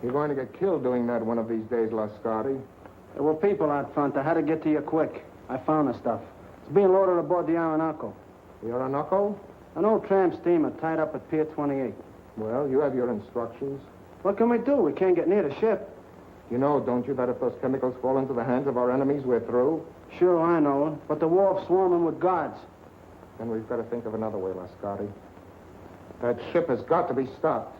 You're going to get killed doing that one of these days, Lascari. There were people out front. I had to get to you quick. I found the stuff. It's being loaded aboard the Orinoco. The Orinoco? An old tramp steamer tied up at Pier 28. Well, you have your instructions. What can we do? We can't get near the ship. You know, don't you, that if those chemicals fall into the hands of our enemies, we're through? Sure, I know. But the wharf's swarming with guards. Then we've got to think of another way, Lascari. That ship has got to be stopped.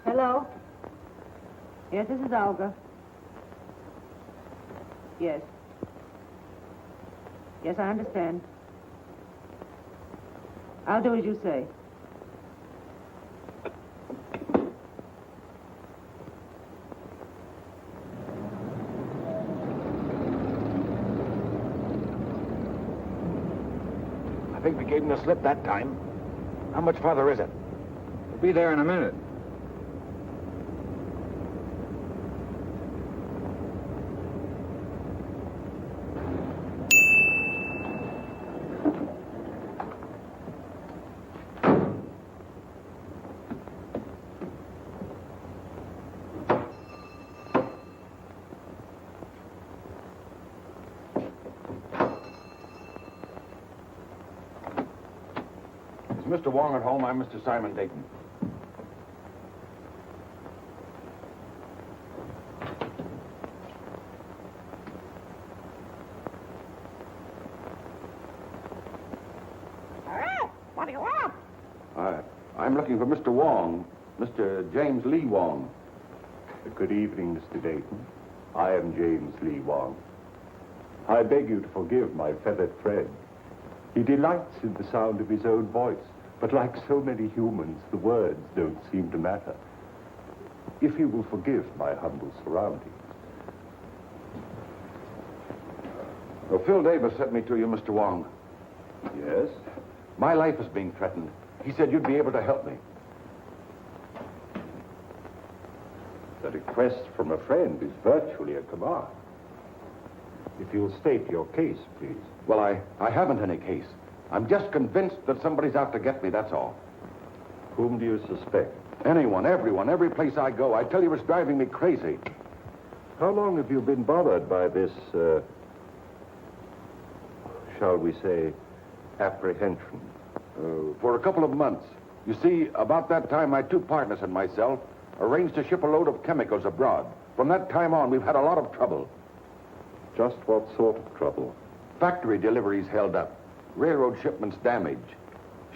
Hello? Yes, this is Olga. Yes. Yes, I understand. I'll do as you say. I think we gave him the slip that time. How much farther is it? We'll be there in a minute. Mr. Wong at home. I'm Mr. Simon Dayton. What do you want? I'm looking for Mr. Wong, Mr. James Lee Wong. Good evening, Mr. Dayton. I am James Lee Wong. I beg you to forgive my feathered friend. He delights in the sound of his own voice, but like so many humans, the words don't seem to matter. If you will forgive my humble surroundings. Well, Phil Davis sent me to you, Mr. Wong. Yes? My life is being threatened. He said you'd be able to help me. The request from a friend is virtually a command. If you'll state your case, please. Well, I haven't any case. I'm just convinced that somebody's out to get me, that's all. Whom do you suspect? Anyone, everyone, every place I go. I tell you, it's driving me crazy. How long have you been bothered by this, shall we say, apprehension? For a couple of months. You see, about that time, my two partners and myself arranged to ship a load of chemicals abroad. From that time on, we've had a lot of trouble. Just what sort of trouble? Factory deliveries held up. Railroad shipments damaged.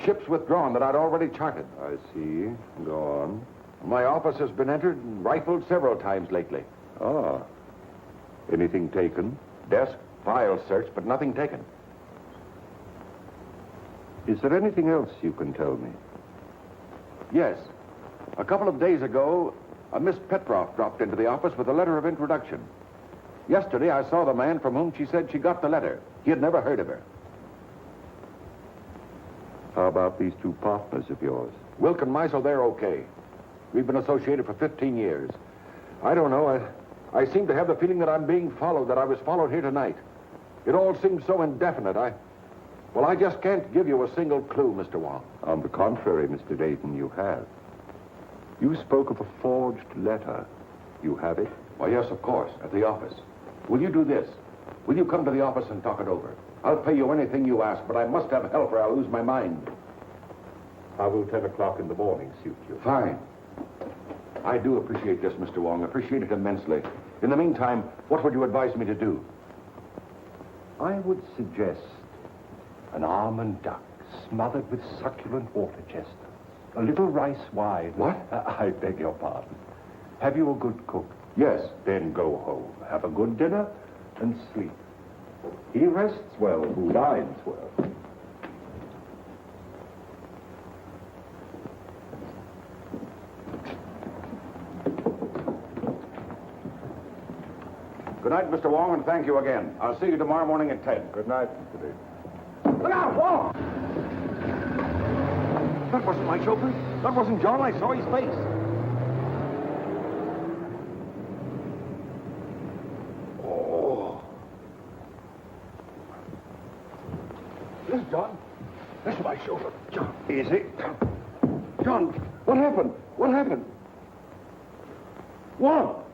Ships withdrawn that I'd already charted. I see. Go on. My office has been entered and rifled several times lately. Ah. Anything taken? Desk, files searched, but nothing taken. Is there anything else you can tell me? Yes. A couple of days ago, a Miss Petroff dropped into the office with a letter of introduction. Yesterday, I saw the man from whom she said she got the letter. He had never heard of her. How about these two partners of yours? Wilk and Meisel, they're okay. We've been associated for 15 years. I don't know. I seem to have the feeling that I'm being followed, that I was followed here tonight. It all seems so indefinite. I just can't give you a single clue, Mr. Wong. On the contrary, Mr. Dayton, you have. You spoke of a forged letter. You have it? Why, yes, of course, at the office. Will you do this? Will you come to the office and talk it over? I'll pay you anything you ask, but I must have help or I'll lose my mind. How will 10 o'clock in the morning suit you? Fine. I do appreciate this, Mr. Wong. Appreciate it immensely. In the meantime, what would you advise me to do? I would suggest an almond duck smothered with succulent water chestnuts. A little rice wine. What? I beg your pardon. Have you a good cook? Yes. Then go home, have a good dinner, and sleep. He rests well who dines well. Good night, Mr. Wong, and thank you again. I'll see you tomorrow morning at 10. Good night, Mr. Dayton. Look out, Wong! That wasn't my chauffeur. That wasn't John. I saw his face. This, John. This is my shoulder. John. Easy. John, what happened? What happened? What?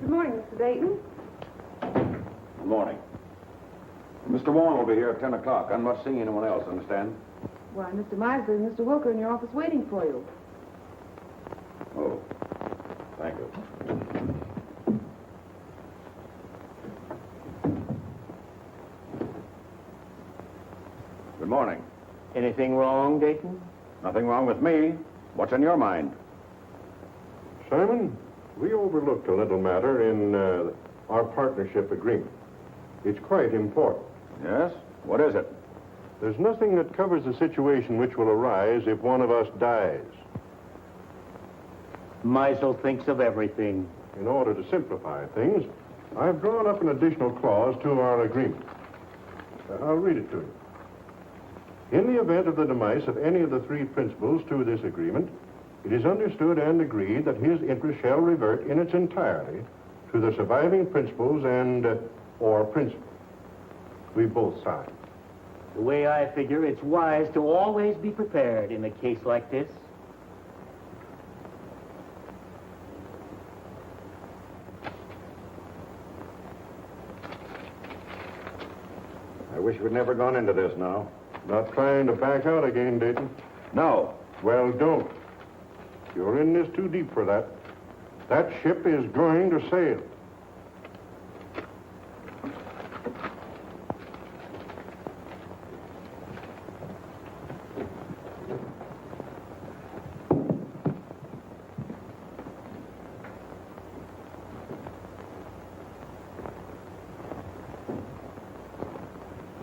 Good morning, Mr. Dayton. Good morning. Mr. Wong will be here at 10 o'clock. I'm not seeing anyone else, understand? Why, Mr. Miser and Mr. Wilker in your office waiting for you. Oh, thank you. Good morning. Anything wrong, Dayton? Nothing wrong with me. What's in your mind? Simon, we overlooked a little matter in our partnership agreement. It's quite important. Yes? What is it? There's nothing that covers the situation which will arise if one of us dies. Meisel thinks of everything. In order to simplify things, I've drawn up an additional clause to our agreement. I'll read it to you. In the event of the demise of any of the three principals to this agreement, it is understood and agreed that his interest shall revert in its entirety to the surviving principals and or principal. We both signed. The way I figure, it's wise to always be prepared in a case like this. I wish we'd never gone into this now. Not trying to back out again, Dayton. No. Well, don't. You're in this too deep for that. That ship is going to sail.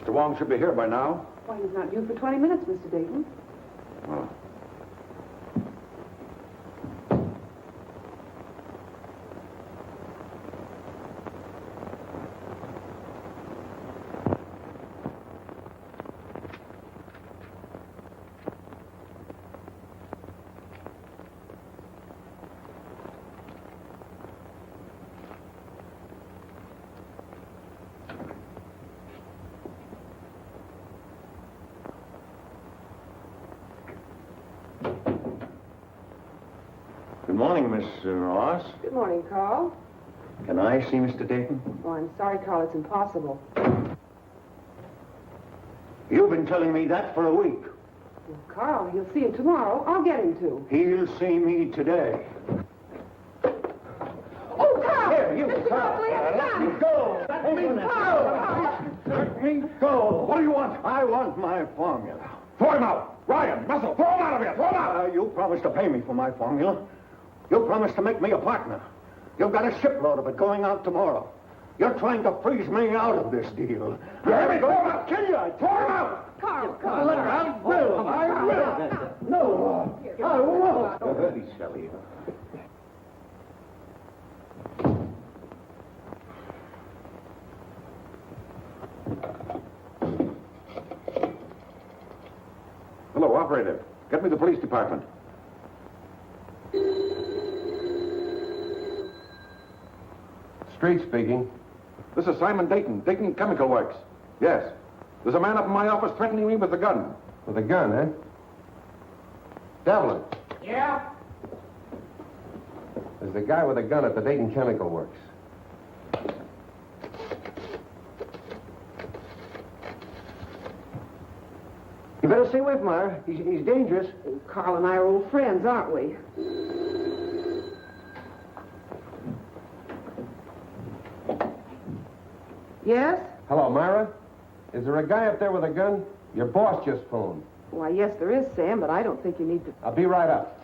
Mr. Wong should be here by now. Why, he's not due for 20 minutes, Mr. Dayton. Oh. Good morning, Miss Ross. Good morning, Carl. Can I see Mr. Dayton? Oh, I'm sorry, Carl. It's impossible. You've been telling me that for a week. Well, Carl, you'll see him tomorrow. I'll get him to. He'll see me today. Oh, Carl! Here, you, Mr. Carl. Copley has a Let gun! me go. Let me Carl! Let me go. What do you want? I want my formula. Throw him out! Ryan, Russell, throw him out of here! Throw him out! You promised to pay me for my formula. You promised to make me a partner. You've got a shipload of it going out tomorrow. You're trying to freeze me out of this deal. Let me throw him out! Kill you! Throw him out! Carl, I will. I will. No, I won't. Dirty Sally. Hello, operator. Get me the police department. Street speaking. This is Simon Dayton, Dayton Chemical Works. Yes. There's a man up in my office threatening me with a gun. With a gun, eh? Devlin. Yeah? There's a guy with a gun at the Dayton Chemical Works. You better stay away from her. He's dangerous. Carl and I are old friends, aren't we? Yes? Hello, Myra. Is there a guy up there with a gun? Your boss just phoned. Why, yes, there is, Sam, but I don't think you need to... I'll be right up.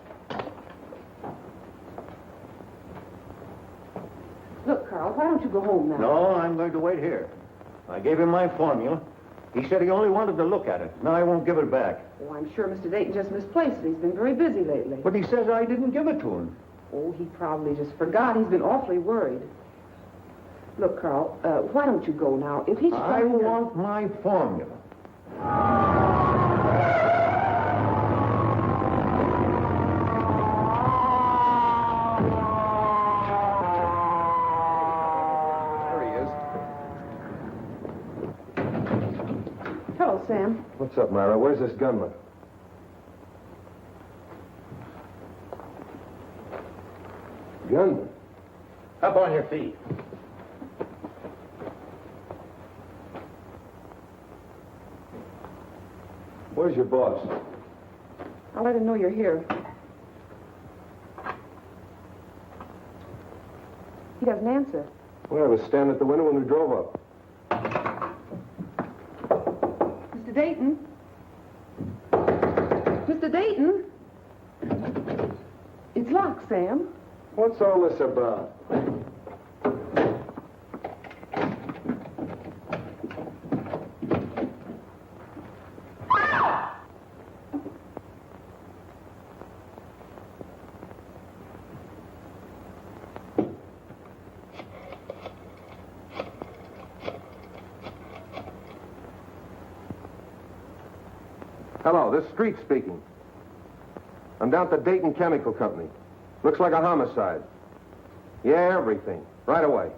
Look, Carl, why don't you go home now? No, I'm going to wait here. I gave him my formula. He said he only wanted to look at it. Now I won't give it back. Oh, I'm sure Mr. Dayton just misplaced it. He's been very busy lately. But he says I didn't give it to him. Oh, he probably just forgot. He's been awfully worried. Look, Carl, why don't you go now? If he's I trying to... want my formula. What's up, Myra? Where's this gunman? Gunman? Up on your feet. Where's your boss? I'll let him know you're here. He doesn't answer. Well, I was standing at the window when we drove up. Mr. Dayton? Mr. Dayton? It's locked, Sam. What's all this about? Hello, this is Street speaking. I'm down at the Dayton Chemical Company. Looks like a homicide. Yeah, everything. Right away.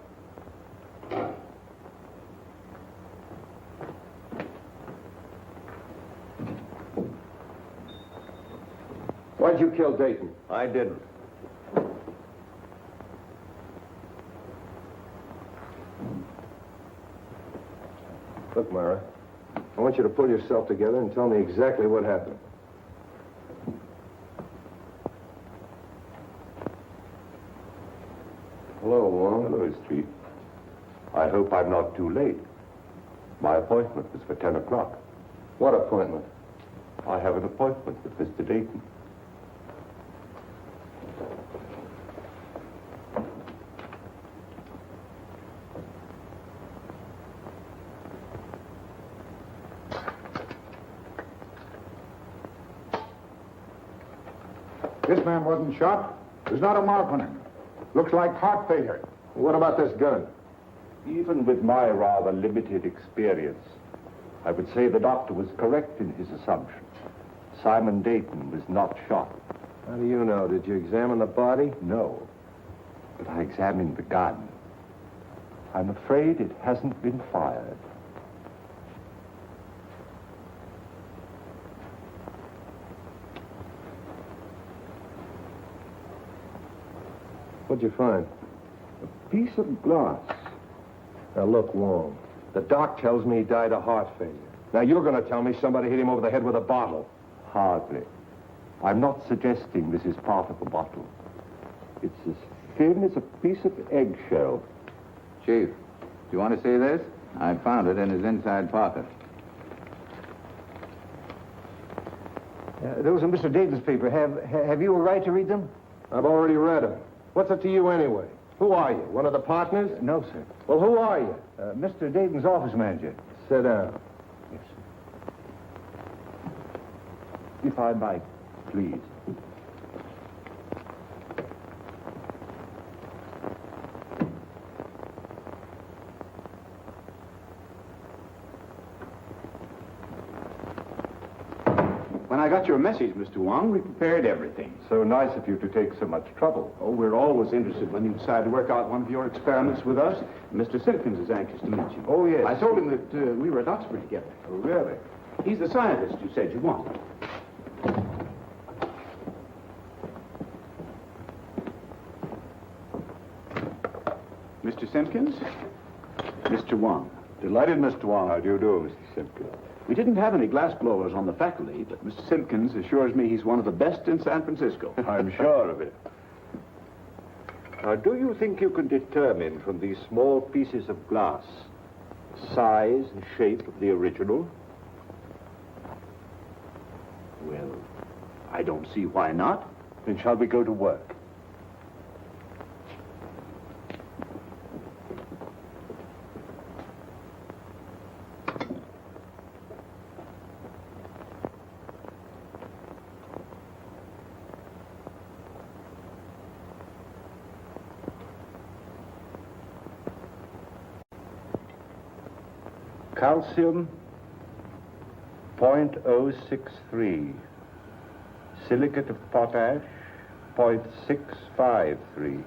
Why'd you kill Dayton? I didn't. Look, Myra, I want you to pull yourself together and tell me exactly what happened. Hello, Wong. Hello, Street. I hope I'm not too late. My appointment was for 10 o'clock. What appointment? I have an appointment with Mr. Dayton. This man wasn't shot. There's not a mark on him. Looks like heart failure. What about this gun? Even with my rather limited experience, I would say the doctor was correct in his assumption. Simon Dayton was not shot. How do you know? Did you examine the body? No, but I examined the gun. I'm afraid it hasn't been fired. What'd you find? A piece of glass. Now, look, Wong. The doc tells me he died of heart failure. Now, you're going to tell me somebody hit him over the head with a bottle. Hardly. I'm not suggesting this is part of a bottle. It's as thin as a piece of eggshell. Chief, do you want to see this? I found it in his inside pocket. Those are Mr. Dayton's papers. Have you a right to read them? I've already read them. What's it to you anyway? Who are you? One of the partners? No, sir. Well, who are you? Mr. Dayton's office manager. Sit down. Yes, sir. If I might, please. When I got your message, Mr. Wong, we prepared everything. So nice of you to take so much trouble. Oh, we're always interested when you decide to work out one of your experiments with us. Mr. Simpkins is anxious to meet you. Oh, yes. I told him that we were at Oxford together. Oh, really? He's the scientist you said you wanted. Mr. Simpkins, Mr. Wong. Delighted, Mr. Wong. How do you do, Mr. Simpkins? We didn't have any glass blowers on the faculty, but Mr. Simpkins assures me he's one of the best in San Francisco. I'm sure of it. Now, do you think you can determine from these small pieces of glass the size and shape of the original? Well, I don't see why not. Then shall we go to work? Calcium, 0.063. Silicate of potash, 0.653.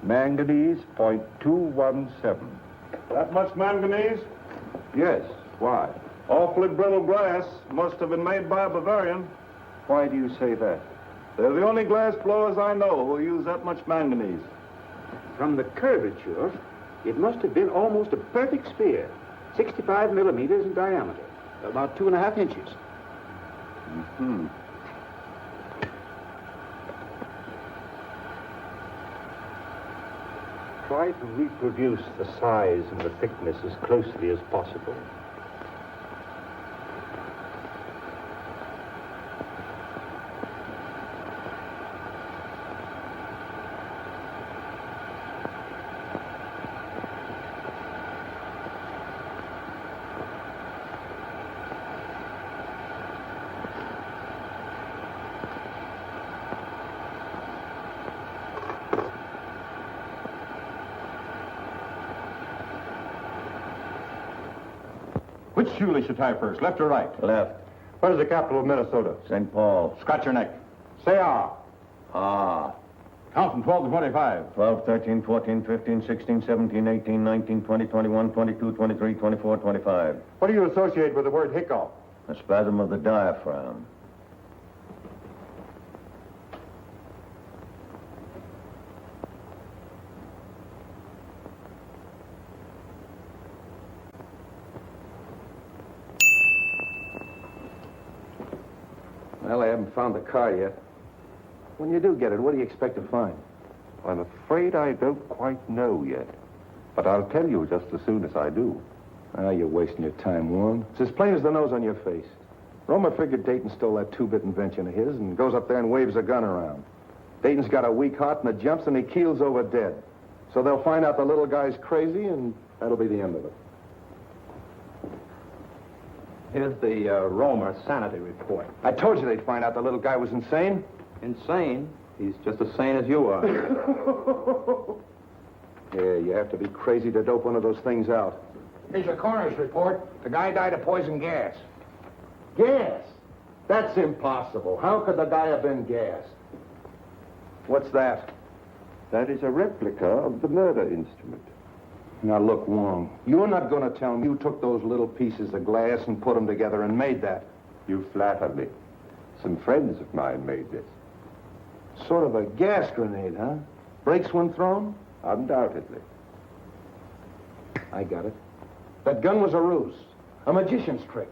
Manganese, 0.217. That much manganese? Yes, why? Awfully brittle glass. Must have been made by a Bavarian. Why do you say that? They're the only glass blowers I know who use that much manganese. From the curvature, it must have been almost a perfect sphere. 65 millimeters in diameter. About 2.5 inches. Mm-hmm. Try to reproduce the size and the thickness as closely as possible. Which shoelace should tie first, left or right? Left. What is the capital of Minnesota? St. Paul. Scratch your neck. Say ah. Ah. Count from 12 to 25. 12, 13, 14, 15, 16, 17, 18, 19, 20, 21, 22, 23, 24, 25. What do you associate with the word hiccough? A spasm of the diaphragm. Well, I haven't found the car yet. When you do get it, what do you expect to find? I'm afraid I don't quite know yet. But I'll tell you just as soon as I do. Ah, you're wasting your time, Wong. It's as plain as the nose on your face. Romer figured Dayton stole that two-bit invention of his and goes up there and waves a gun around. Dayton's got a weak heart and it jumps and he keels over dead. So they'll find out the little guy's crazy and that'll be the end of it. Here's the Romer sanity report. I told you they'd find out the little guy was insane. Insane? He's just as sane as you are. Yeah, you have to be crazy to dope one of those things out. Here's your coroner's report. The guy died of poison gas. Gas? That's impossible. How could the guy have been gassed? What's that? That is a replica of the murder instrument. Now, look, Wong, you're not going to tell me you took those little pieces of glass and put them together and made that. You flatter me. Some friends of mine made this. Sort of a gas grenade, huh? Breaks when thrown? Undoubtedly. I got it. That gun was a ruse, a magician's trick.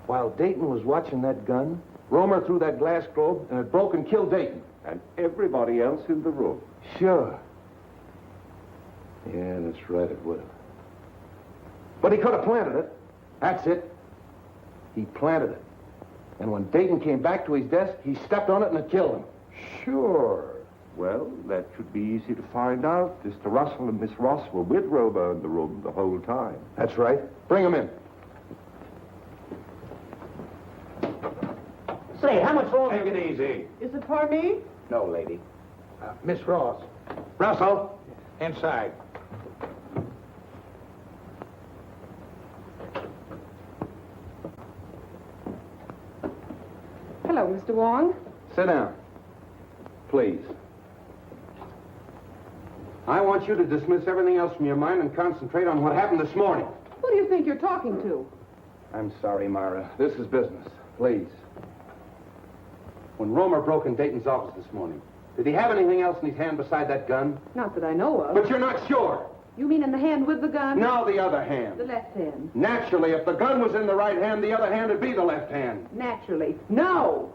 While Dayton was watching that gun, Romer threw that glass globe and it broke and killed Dayton. And everybody else in the room. Sure. Yeah, that's right, it would have. But he could have planted it. That's it. He planted it. And when Dayton came back to his desk, he stepped on it and it killed him. Sure. Well, that should be easy to find out. Mr. Russell and Miss Ross were with Romer in the room the whole time. That's right. Bring him in. Say, how much longer? Take it easy. Is it for me? No, lady. Miss Ross. Russell, inside. Hello, Mr. Wong. Sit down. Please. I want you to dismiss everything else from your mind and concentrate on what happened this morning. Who do you think you're talking to? I'm sorry, Myra. This is business. Please. When Romer broke in Dayton's office this morning, did he have anything else in his hand beside that gun? Not that I know of. But you're not sure. You mean in the hand with the gun? No, the other hand. The left hand. Naturally, if the gun was in the right hand, the other hand would be the left hand. Naturally. No.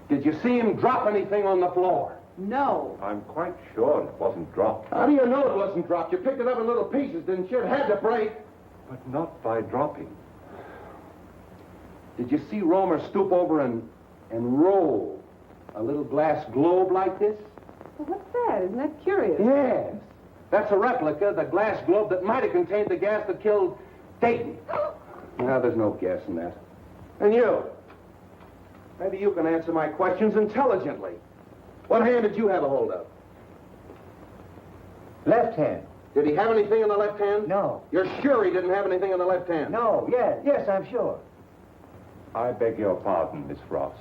Did you see him drop anything on the floor? No. I'm quite sure it wasn't dropped. How do you know it wasn't dropped? You picked it up in little pieces, didn't you? It had to break. But not by dropping. Did you see Romer stoop over and roll a little glass globe like this? Well, what's that? Isn't that curious? Yes. That's a replica of the glass globe that might have contained the gas that killed Dayton. Now, there's no gas in that. And you? Maybe you can answer my questions intelligently. What hand did you have a hold of? Left hand. Did he have anything in the left hand? No. You're sure he didn't have anything in the left hand? No, yes, I'm sure. I beg your pardon, Miss Ross.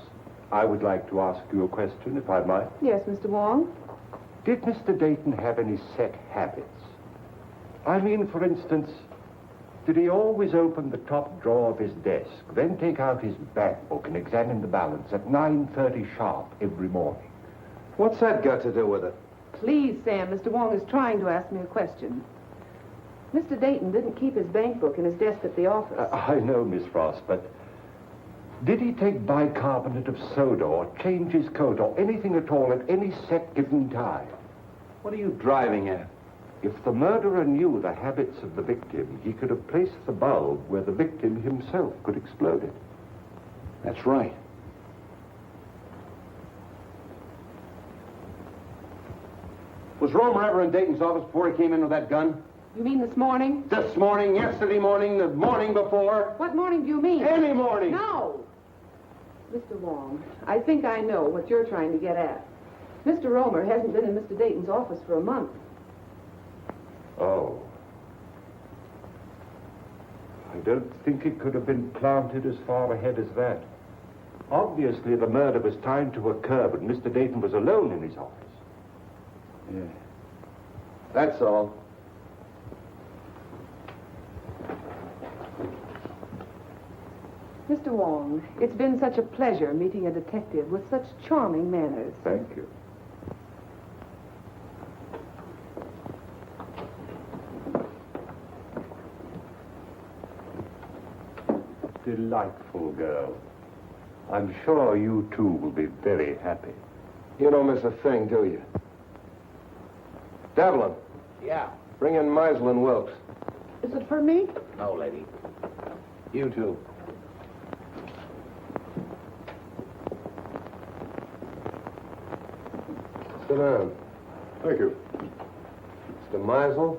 I would like to ask you a question, if I might. Yes, Mr. Wong. Did Mr. Dayton have any set habits? I mean, for instance, Did he always open the top drawer of his desk, then take out his bank book and examine the balance at 9:30 sharp every morning? What's that got to do with it? Please, Sam, Mr. Wong is trying to ask me a question. Mr. Dayton didn't keep his bank book in his desk at the office. I know, Miss Frost, but did he take bicarbonate of soda or change his coat or anything at all at any set given time? What are you driving at? If the murderer knew the habits of the victim, he could have placed the bulb where the victim himself could explode it. That's right. Was Romer ever in Dayton's office before he came in with that gun? You mean this morning? This morning, yesterday morning, the morning before? What morning do you mean? Any morning. No! Mr. Wong, I think I know what you're trying to get at. Mr. Romer hasn't been in Mr. Dayton's office for a month. Oh. I don't think it could have been planted as far ahead as that. Obviously, the murder was timed to occur, but Mr. Dayton was alone in his office. Yeah. That's all. Mr. Wong, it's been such a pleasure meeting a detective with such charming manners. Thank you. Delightful girl. I'm sure you two will be very happy. You don't miss a thing, do you? Devlin, Yeah. bring in Meisel and Wilkes. Is it for me? No, lady. You too. Sit down. Thank you. Mr. Meisel,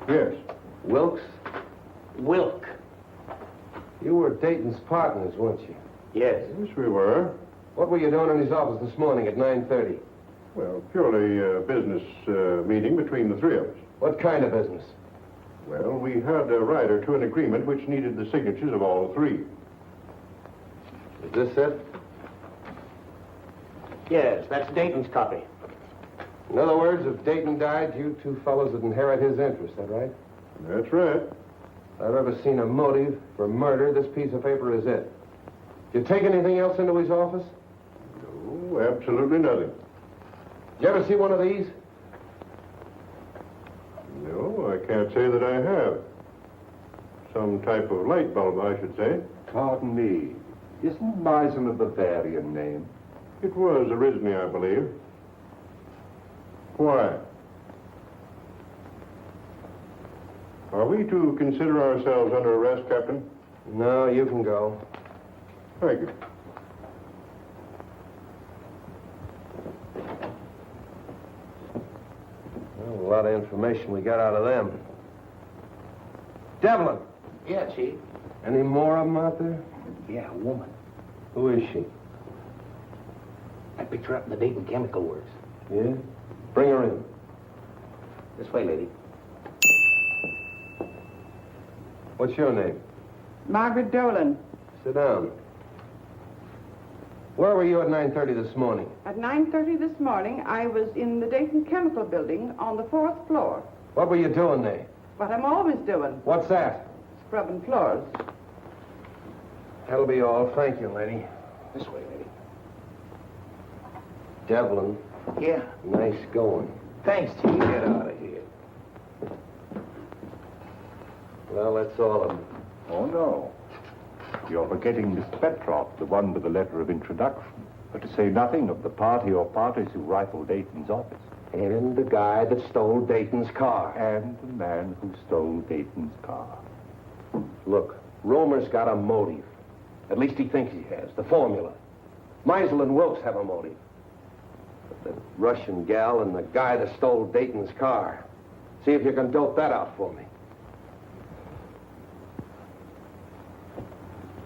Yes. Wilkes, Wilk. you were Dayton's partners, weren't you? Yes. Yes, we were. What were you doing in his office this morning at 9:30? Well, purely a business meeting between the three of us. What kind of business? Well, we had a rider to an agreement which needed the signatures of all three. Is this it? Yes, that's Dayton's copy. In other words, if Dayton died, you two fellows would inherit his interest, that right? That's right. If I've ever seen a motive for murder, this piece of paper is it. You take anything else into his office? No, absolutely nothing. Did you ever see one of these? No, I can't say that I have. Some type of light bulb, I should say. Pardon me. Isn't Meisel a Bavarian name? It was originally, I believe. Why? Are we to consider ourselves under arrest, Captain? No, you can go. Thank you. Well, a lot of information we got out of them. Devlin, Yeah, Chief. any more of them out there? Yeah, a woman. Who is she? I picked her up in the Dayton Chemical Works. Yeah? Bring her in. This way, lady. What's your name? Margaret Dolan. Sit down. Where were you at 9:30 this morning? At 9:30 this morning, I was in the Dayton Chemical Building on the 4th floor. What were you doing there? What I'm always doing, What's that? scrubbing floors. That'll be all. Thank you, lady. This way, lady. Devlin, Yeah. nice going. Thanks, Chief. Get out of here. Well, that's all of them. Oh, no. You're forgetting Miss Petroff, the one with the letter of introduction. But to say nothing of the party or parties who rifled Dayton's office. And the guy that stole Dayton's car. And the man who stole Dayton's car. Look, Romer's got a motive. At least he thinks he has. The formula. Meisel and Wilkes have a motive. But the Russian gal and the guy that stole Dayton's car. See if you can dope that out for me.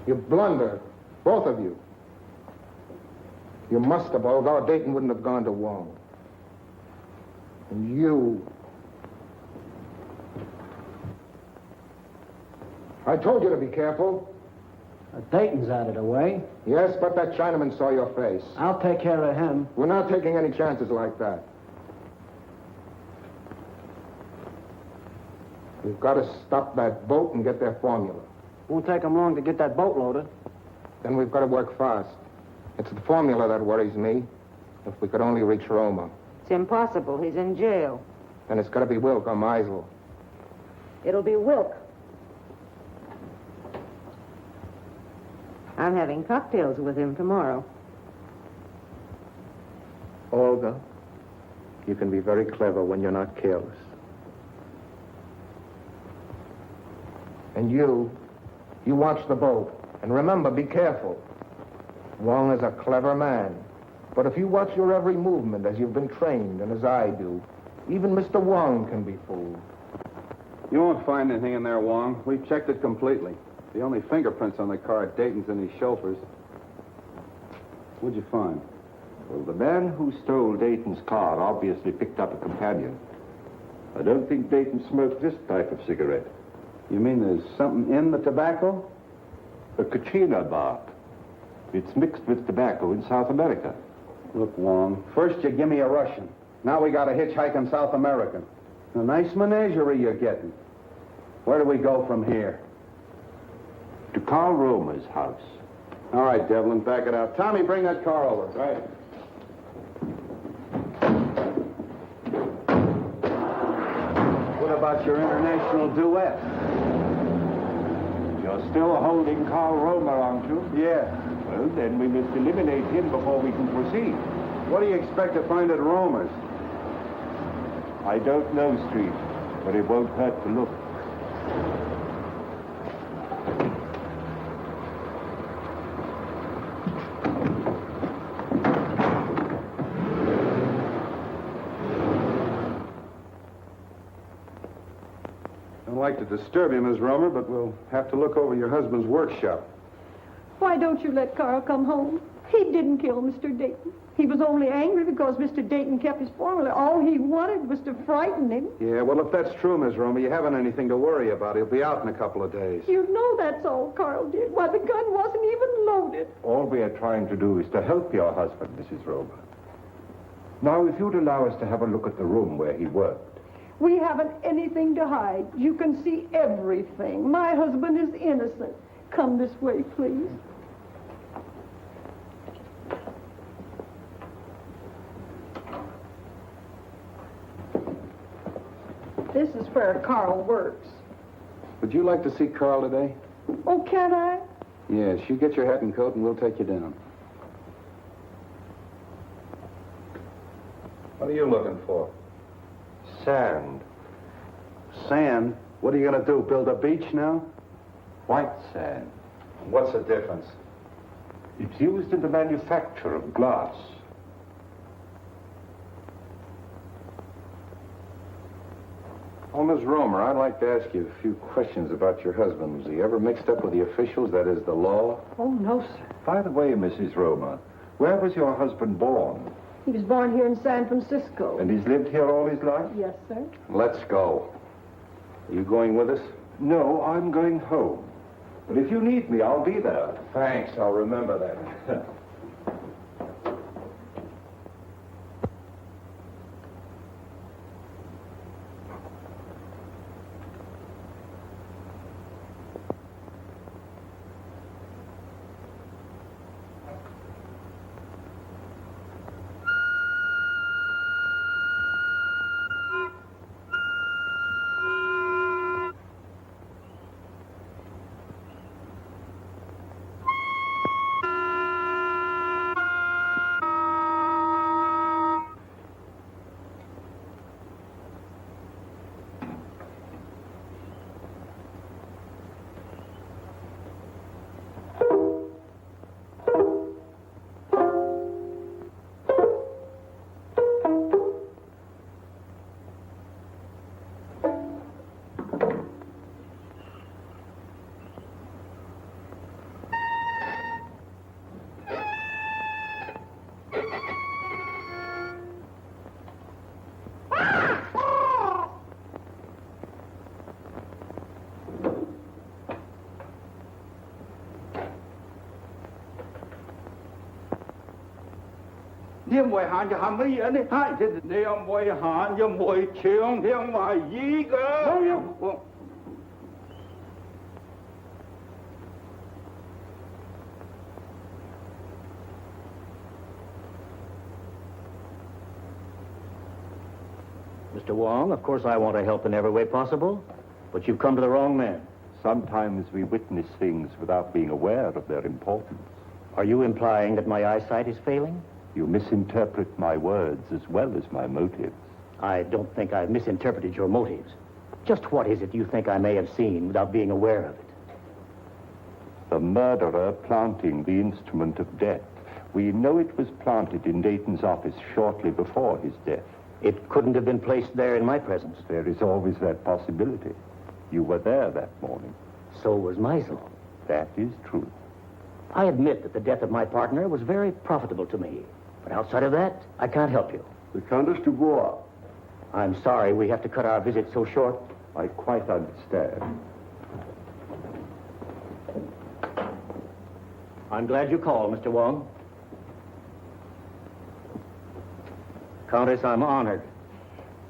You blunder, both of you. You must have, although Dayton wouldn't have gone to Wong. And you... I told you to be careful. Dayton's out of the way. Yes, but that Chinaman saw your face. I'll take care of him. We're not taking any chances like that. We've got to stop that boat and get their formula. Won't take them long to get that boat loaded. Then we've got to work fast. It's the formula that worries me. If we could only reach Roma. It's impossible. He's in jail. Then it's got to be Wilk or Meisel. It'll be Wilk. I'm having cocktails with him tomorrow. Olga, you can be very clever when you're not careless. And you watch the boat. And remember, be careful. Wong is a clever man. But if you watch your every movement as you've been trained and as I do, even Mr. Wong can be fooled. You won't find anything in there, Wong. We've checked it completely. The only fingerprints on the car are Dayton's and his chauffeur's. What'd you find? Well, the man who stole Dayton's car obviously picked up a companion. I don't think Dayton smoked this type of cigarette. You mean there's something in the tobacco? A Kachina bark. It's mixed with tobacco in South America. Look, Wong, first you give me a Russian. Now we got a hitchhiking South American. A nice menagerie you're getting. Where do we go from here? To Carl Romer's house. All right, Devlin, back it up. Tommy, bring that car over. Right. What about your international duet? You're still holding Carl Romer, aren't you? Yeah. Well, then we must eliminate him before we can proceed. What do you expect to find at Romer's? I don't know, Street, but it won't hurt to look. Don't like to disturb you, Miss Romer, but we'll have to look over your husband's workshop. Why don't you let Carl come home? He didn't kill Mr. Dayton. He was only angry because Mr. Dayton kept his formula. All he wanted was to frighten him. Yeah, well, if that's true, Miss Romer, you haven't anything to worry about. He'll be out in a couple of days. You know that's all Carl did. Why, the gun wasn't even loaded. All we are trying to do is to help your husband, Mrs. Romer. Now, if you'd allow us to have a look at the room where he worked. We haven't anything to hide. You can see everything. My husband is innocent. Come this way, please. This is where Carl works. Would you like to see Carl today? Oh, can I? Yes, you get your hat and coat and we'll take you down. What are you looking for? Sand. Sand? What are you going to do, build a beach now? White sand. What's the difference? It's used in the manufacture of glass. Oh, Miss Romer, I'd like to ask you a few questions about your husband. Was he ever mixed up with the officials, that is, the law? Oh, no, sir. By the way, Mrs. Romer, where was your husband born? He was born here in San Francisco. And he's lived here all his life? Yes, sir. Let's go. Are you going with us? No, I'm going home. But if you need me, I'll be there. Thanks, I'll remember that. Nếu mùi hạn cho hàm lý Nếu mùi hạn cho mùi trường thiên ngoài gì cơ Mr. Wong. Of course, I want to help in every way possible, but you've come to the wrong man. Sometimes we witness things without being aware of their importance. Are you implying that my eyesight is failing? You misinterpret my words as well as my motives. I don't think I've misinterpreted your motives. Just what is it you think I may have seen without being aware of it? The murderer planting the instrument of death. We know it was planted in Dayton's office shortly before his death. It couldn't have been placed there in my presence. There is always that possibility. You were there that morning. So was Meisel. That is true. I admit that the death of my partner was very profitable to me. But outside of that, I can't help you. The Countess Dubois. I'm sorry we have to cut our visit so short. I quite understand. I'm glad you called, Mr. Wong. Countess, I'm honored.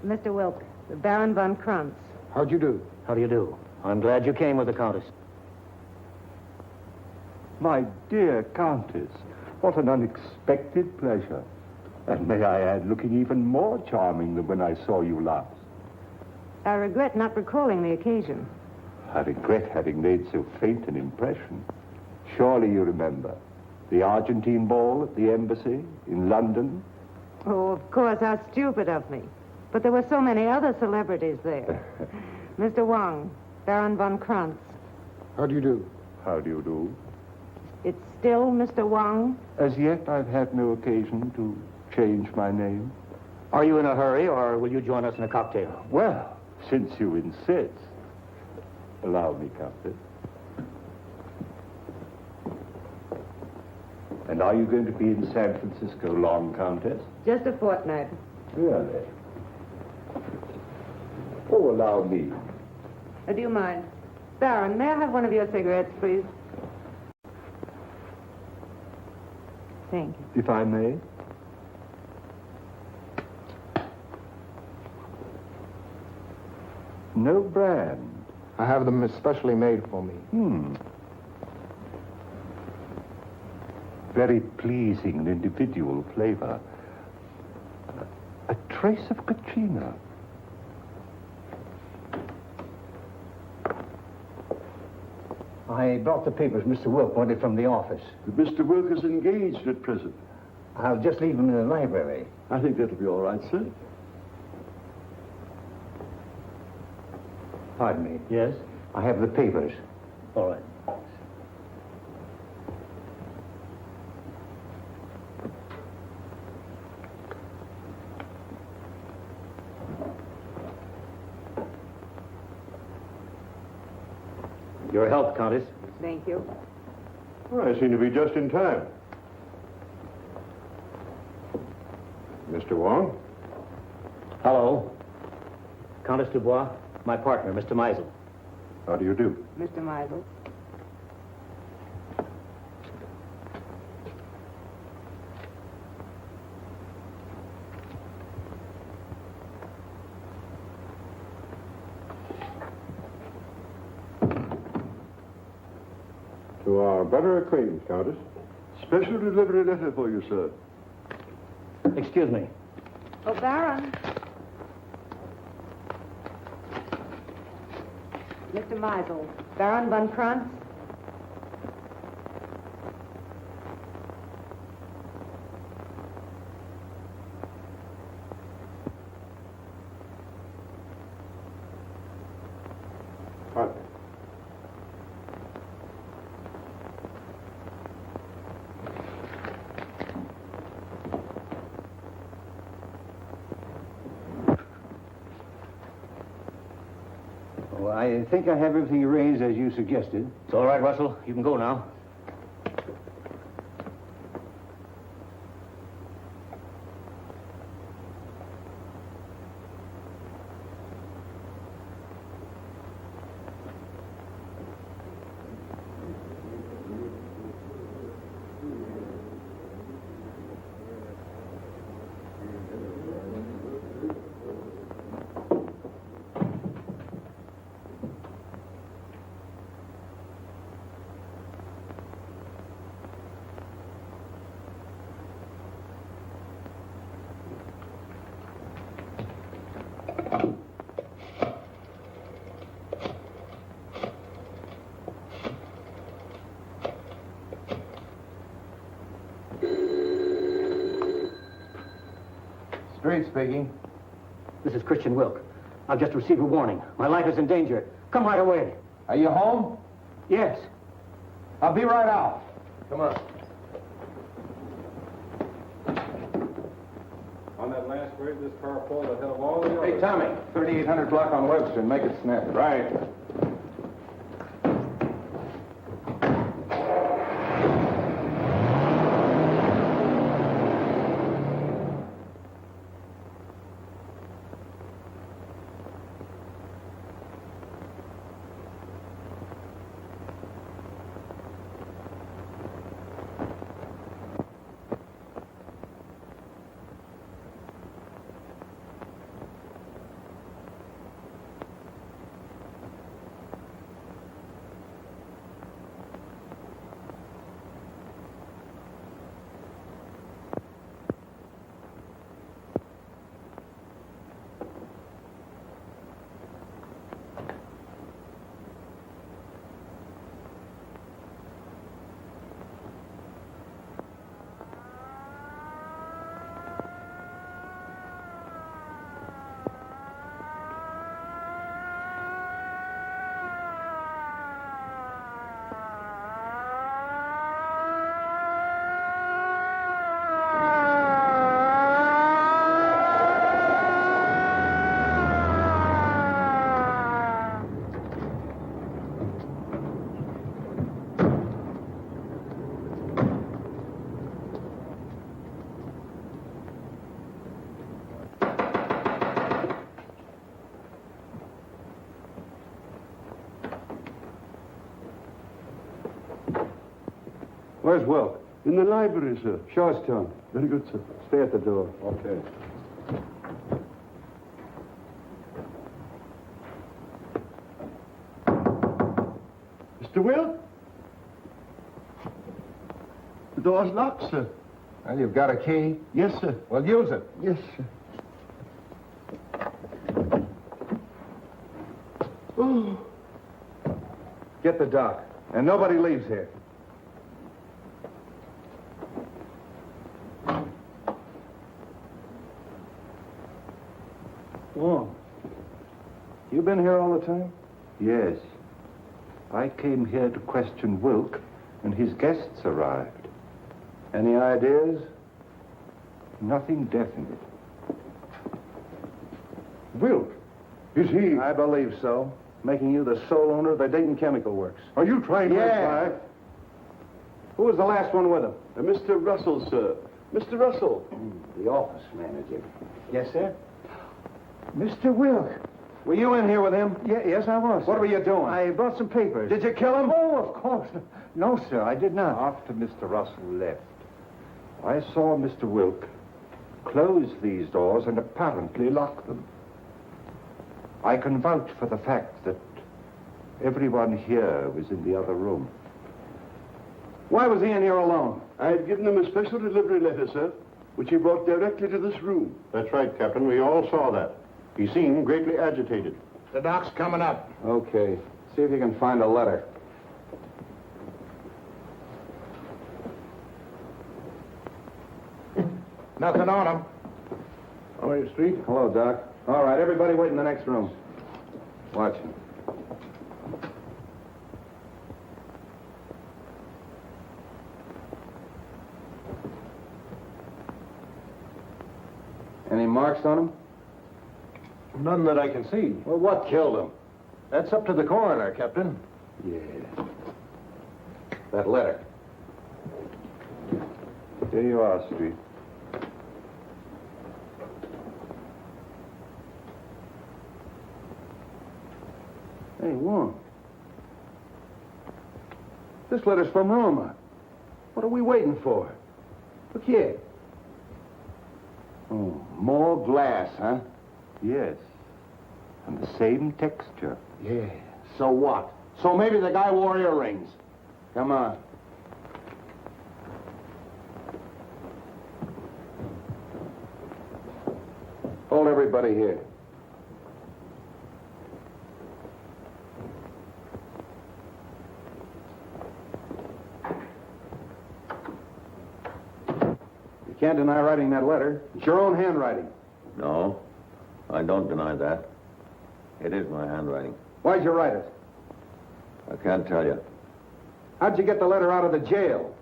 Mr. Wilk, the Baron von Krantz. How'd you do? How do you do? I'm glad you came with the Countess. My dear Countess, what an unexpected pleasure. And may I add, looking even more charming than when I saw you last. I regret not recalling the occasion. I regret having made so faint an impression. Surely you remember the Argentine ball at the embassy in London? Oh, of course, how stupid of me. But there were so many other celebrities there. Mr. Wong, Baron von Krantz. How do you do? How do you do? It's still Mr. Wong? As yet, I've had no occasion to change my name. Are you in a hurry, or will you join us in a cocktail? Well, since you insist, allow me, Countess. And are you going to be in San Francisco long, Countess? Just a fortnight. Really? Oh, allow me. Do you mind? Baron, may I have one of your cigarettes, please? Thank you. If I may. No brand. I have them especially made for me. Very pleasing and individual flavor. A trace of Katrina. I brought the papers Mr. Wilk wanted from the office. Mr. Wilk is engaged at present. I'll just leave them in the library. I think that'll be all right, sir. Pardon me. Yes? I have the papers. All right. Your health, Countess. Thank you. Well, I seem to be just in time. Mr. Wong? Hello. Countess Dubois, my partner, Mr. Meisel. How do you do? Mr. Meisel. To our better acquaintance, Countess. Special delivery letter for you, sir. Excuse me. Oh, Baron. Mr. Meisel, Baron von Krantz. What? Well, I think I have everything arranged as you suggested. It's all right, Russell. You can go now. Street speaking. This is Christian Wilk. I've just received a warning. My life is in danger. Come right away. Are you home? Yes. I'll be right out. Come on. On that last bridge, this car pulled ahead of all the others. Hey, Tommy, 3800 block on Webster. Make it snap. Right. Where's Wilk? In the library, sir. Show us to him. Very good, sir. Stay at the door. Okay. Mr. Wilk? The door's locked, sir. Well, you've got a key? Yes, sir. Well, use it. Yes, sir. Oh. Get the dock. And nobody leaves here. Wong. You been here all the time? Yes. I came here to question Wilk, and his guests arrived. Any ideas? Nothing definite. Wilk? Is he... I believe so. Making you the sole owner of the Dayton Chemical Works. Are you trying to imply... Who was the last one with him? Mr. Russell, sir. Mr. Russell. The office manager. Yes, sir. Mr. Wilk. Were you in here with him? Yes, I was. What were you doing? I brought some papers. Did you kill him? Oh, of course. No, sir, I did not. After Mr. Russell left, I saw Mr. Wilk close these doors and apparently lock them. I can vouch for the fact that everyone here was in the other room. Why was he in here alone? I had given him a special delivery letter, sir, which he brought directly to this room. That's right, Captain. We all saw that. He seemed greatly agitated. The dock's coming up. Okay. See if you can find a letter. Nothing on him. How are you, Street? Hello, Doc. All right, everybody wait in the next room. Watch him. Any marks on him? None that I can see. Well, what killed him? That's up to the coroner, Captain. Yeah. That letter. Here you are, Street. Hey, Wong. This letter's from Roma. What are we waiting for? Look here. Oh, more glass, huh? Yes. And the same texture. Yeah. So what? So maybe the guy wore earrings. Come on. Hold everybody here. You can't deny writing that letter. It's your own handwriting. No, I don't deny that. It is my handwriting. Why'd you write it? I can't tell you. How'd you get the letter out of the jail?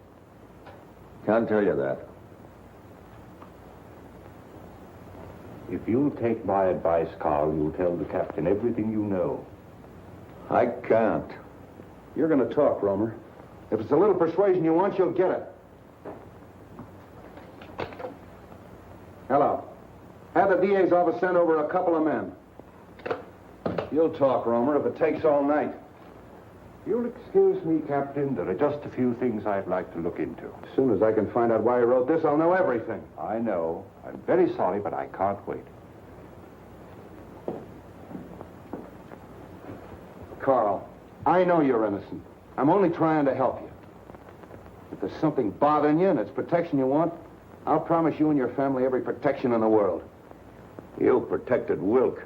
Can't tell you that. If you'll take my advice, Carl, you'll tell the captain everything you know. I can't. You're going to talk, Romer. If it's a little persuasion you want, you'll get it. Hello. Have the DA's office send over a couple of men. You'll talk, Romer, if it takes all night. You'll excuse me, Captain. There are just a few things I'd like to look into. As soon as I can find out why he wrote this, I'll know everything. I know. I'm very sorry, but I can't wait. Carl, I know you're innocent. I'm only trying to help you. If there's something bothering you and it's protection you want, I'll promise you and your family every protection in the world. You protected Wilk.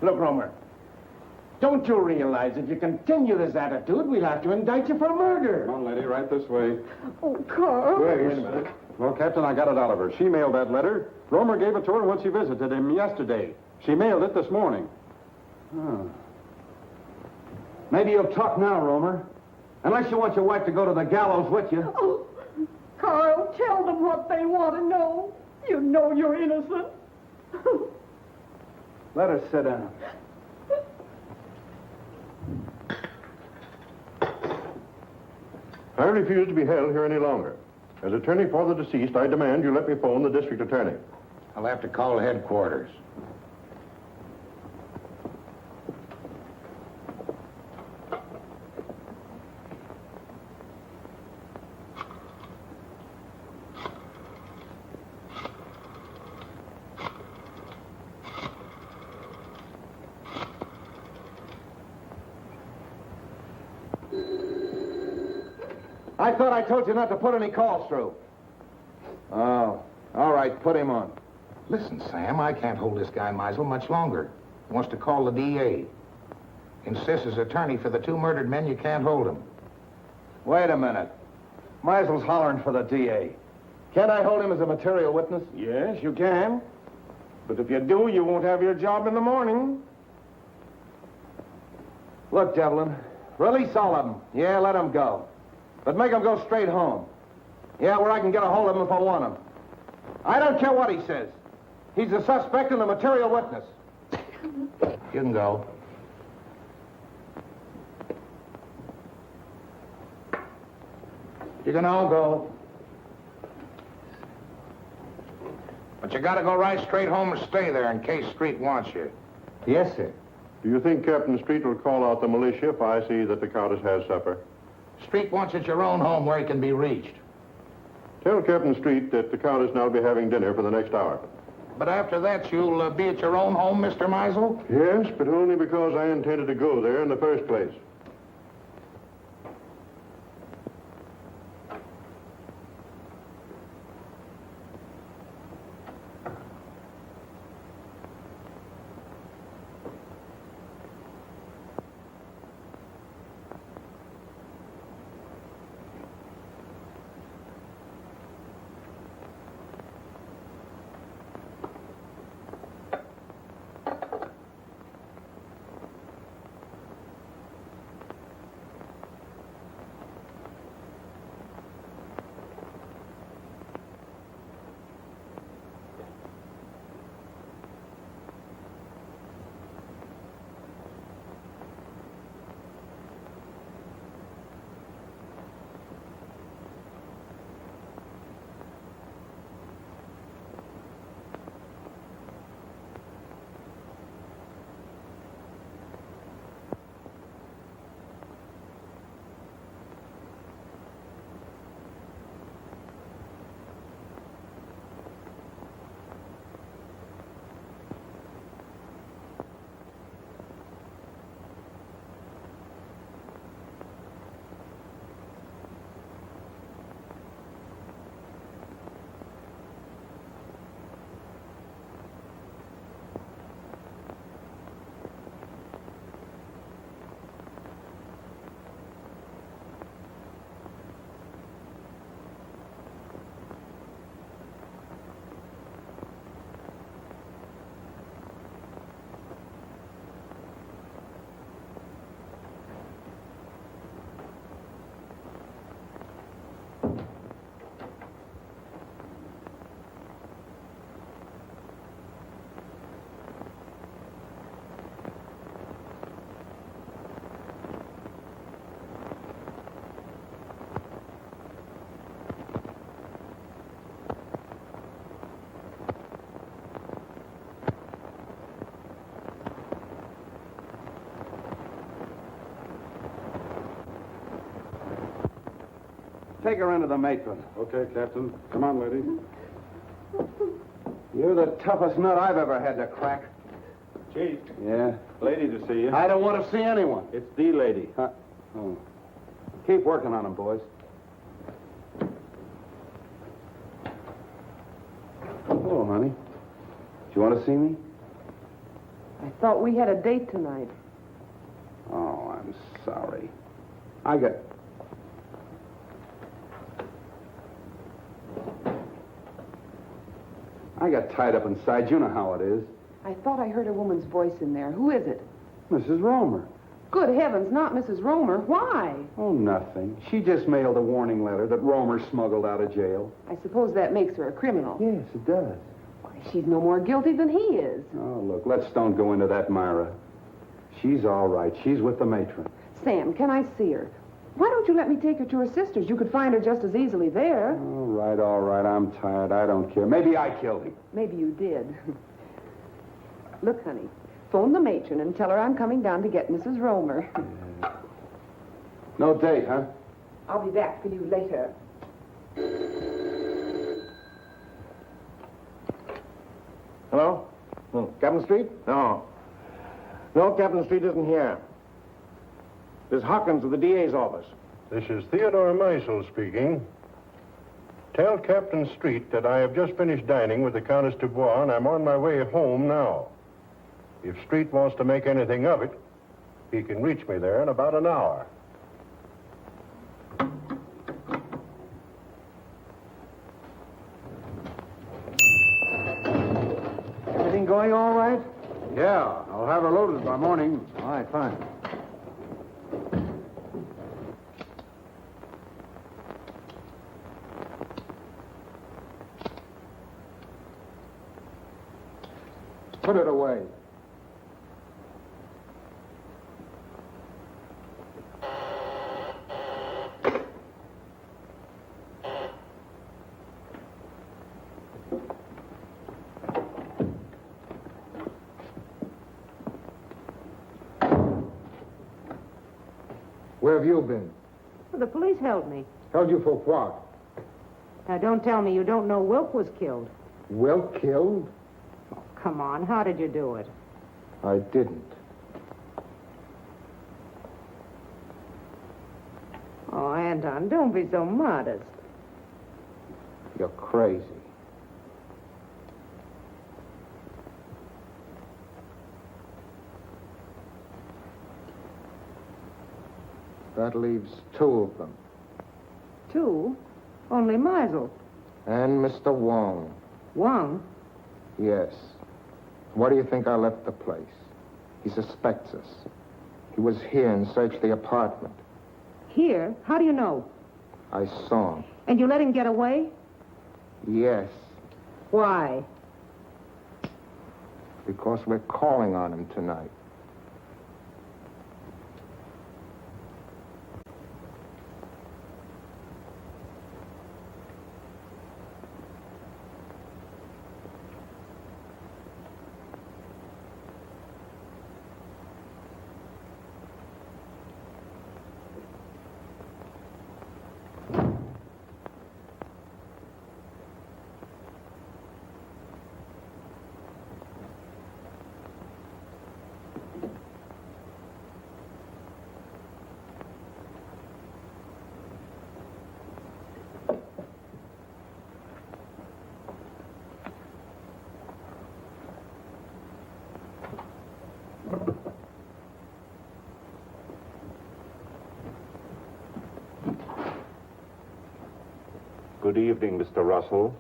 Look, Romer, don't you realize if you continue this attitude, we'll have to indict you for murder? Come on, lady, right this way. Oh, Carl. Wait a minute. Well, Captain, I got it out of her. She mailed that letter. Romer gave it to her when she visited him yesterday. She mailed it this morning. Oh. Maybe you'll talk now, Romer. Unless you want your wife to go to the gallows with you. Oh, Carl, tell them what they want to know. You know you're innocent. Let her sit down. I refuse to be held here any longer. As attorney for the deceased, I demand you let me phone the district attorney. I'll have to call headquarters. I thought I told you not to put any calls through. Oh, all right, put him on. Listen, Sam, I can't hold this guy Meisel much longer. He wants to call the DA. Insists as attorney for the two murdered men, you can't hold him. Wait a minute. Meisel's hollering for the DA. Can't I hold him as a material witness? Yes, you can. But if you do, you won't have your job in the morning. Look, Devlin, release all of them. Yeah, let them go. But make them go straight home. Yeah, where I can get a hold of him if I want him. I don't care what he says. He's a suspect and a material witness. You can go. You can all go. But you gotta go right straight home and stay there in case Street wants you. Yes, sir. Do you think Captain Street will call out the militia if I see that the Countess has supper? Street wants at your own home where he can be reached. Tell Captain Street that the Countess and I will be having dinner for the next hour. But after that, you'll be at your own home, Mr. Meisel? Yes, but only because I intended to go there in the first place. take her into the matron. Okay, Captain. Come on, lady. You're the toughest nut I've ever had to crack. Chief. Yeah? Lady to see you. I don't want to see anyone. It's the lady. Huh? Oh. Keep working on them, boys. Hello, honey. Do you want to see me? I thought we had a date tonight. Oh, I'm sorry. I got tied up inside. You know how it is. I thought I heard a woman's voice in there. Who is it? Mrs. Romer. Good heavens, not Mrs. Romer. Why? Oh, nothing. She just mailed a warning letter that Romer smuggled out of jail. I suppose that makes her a criminal. Yes, it does. Why, she's no more guilty than he is. Oh, look, let's don't go into that, Myra. She's all right. She's with the matron. Sam, can I see her? Why don't you let me take her to her sister's? You could find her just as easily there. All right. I'm tired. I don't care. Maybe I killed him. Maybe you did. Look, honey, phone the matron and tell her I'm coming down to get Mrs. Romer. No date, huh? I'll be back for you later. Hello? Captain Street? No. No, Captain Street isn't here. This is Hawkins of the DA's office. This is Theodore Meisel speaking. Tell Captain Street that I have just finished dining with the Countess Dubois, and I'm on my way home now. If Street wants to make anything of it, he can reach me there in about an hour. Everything going all right? Yeah, I'll have her loaded by morning. All right, fine. Put it away. Where have you been? Well, the police held me. Held you for what? Now, don't tell me you don't know Wilk was killed. Wilk killed? Come on, how did you do it? I didn't. Oh, Anton, don't be so modest. You're crazy. That leaves two of them. Two? Only Meisel. And Mr. Wong. Wong? Yes. Why do you think I left the place? He suspects us. He was here and searched the apartment. Here? How do you know? I saw him. And you let him get away? Yes, Why? because we're calling on him tonight. Good evening, Mr. Russell.